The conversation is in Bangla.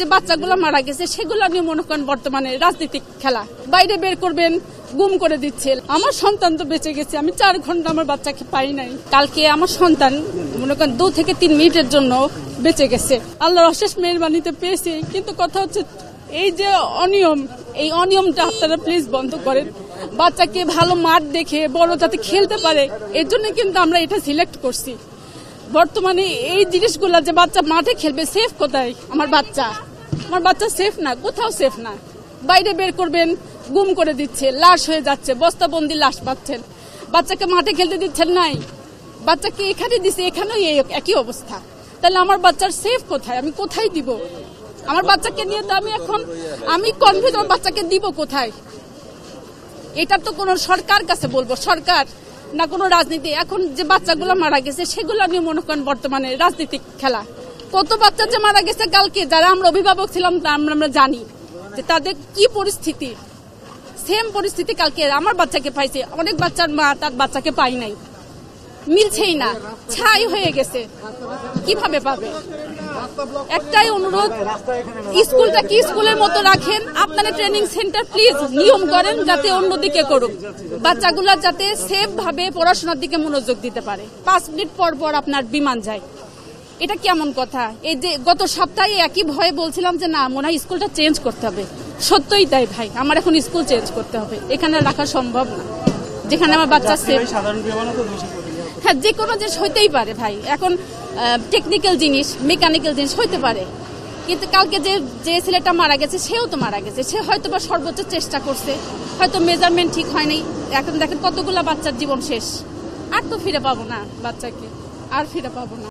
যে বাচ্চাগুলো মারা গেছে সেগুলো নিয়ে মনে করেন বর্তমানে রাজনৈতিক খেলা, বাইরে বের করবেন, গুম করে দিচ্ছে। আমার সন্তান তো বেঁচে গেছে, আমি 4 ঘন্টা আমার বাচ্চাকে পাই নাই। কালকে আমার সন্তান মনে করেন 2 থেকে 3 মিনিটের জন্য বেঁচে গেছে, আল্লাহর অশেষ মেহেরবানিতে পেয়েছি। কিন্তু কথা হচ্ছে এই যে অনিয়ম, এই অনিয়মটা আপনারা প্লিজ বন্ধ করেন। বাচ্চাকে ভালো মাঠ দেখে বড় যাতে খেলতে পারে, এর জন্য কিন্তু আমরা এটা সিলেক্ট করছি। বর্তমানে এই জিনিসগুলো যে বাচ্চা মাঠে খেলবে, সেফ কোথায়? আমার বাচ্চা সেফ না, কোথাও সেফ না। বাইরে বের করবেন, গুম করে দিচ্ছে, লাশ হয়ে যাচ্ছে, বস্তাবন্দি লাশ পাচ্ছেন। বাচ্চাকে মাঠে খেলতে দিচ্ছেন নাই, বাচ্চাকে এখানে দিচ্ছে, এখানেও একই অবস্থা। তাহলে আমার বাচ্চার সেফ কোথায়? আমি কোথায় দিব আমার বাচ্চাকে নিয়ে? তো আমি কনফিউজ, আমার বাচ্চাকে দিব কোথায়? এটা তো কোন সরকার কাছে বলবো, সরকার না কোনো রাজনীতি। এখন যে বাচ্চাগুলো মারা গেছে সেগুলো নিয়ে মনে করেন বর্তমানে রাজনৈতিক খেলা। কত বাচ্চা যে মারা গেছে কালকে, যারা আমরা অভিভাবক ছিলাম আমরা জানি যে তাদের কি পরিস্থিতি। সেম পরিস্থিতি কালকে আমার বাচ্চাকে পাইছে, অনেক বাচ্চার মা তার বাচ্চাকে পাই নাই, মিলছেই না, ছাই হয়ে গেছে, কিভাবে পাবে? একটাই অনুরোধ, স্কুলটা কি স্কুলের মতো রাখেন, আপনারা ট্রেনিং সেন্টার প্লিজ নিয়ম করেন যাতে অন্যদিকে করুক, বাচ্চাগুলা যাতে সেফ ভাবে পড়াশোনার দিকে মনোযোগ দিতে পারে। 5 মিনিট পর পর আপনার বিমান যায়, এটা কেমন কথা? এই যে গত সপ্তাহে একই ভয়ে বলছিলাম যে না, মনে হয় স্কুলটা চেঞ্জ করতে হবে। সত্যই তাই ভাই, আমার এখন স্কুল চেঞ্জ করতে হবে, এখানে রাখা সম্ভব না যেখানে আমার বাচ্চা সেফ। হ্যাঁ, যে কোনো জিনিস হইতেই পারে ভাই, এখন টেকনিক্যাল জিনিস, মেকানিক্যাল জিনিস হইতে পারে। কিন্তু কালকে যে ছেলেটা মারা গেছে সেও তো মারা গেছে, সে হয়তো বা সর্বোচ্চ চেষ্টা করছে, হয়তো মেজারমেন্ট ঠিক হয় নাই। এখন দেখেন কতগুলা বাচ্চার জীবন শেষ, আর তো ফিরে পাবো না বাচ্চাকে, আর ফিরে পাবো না।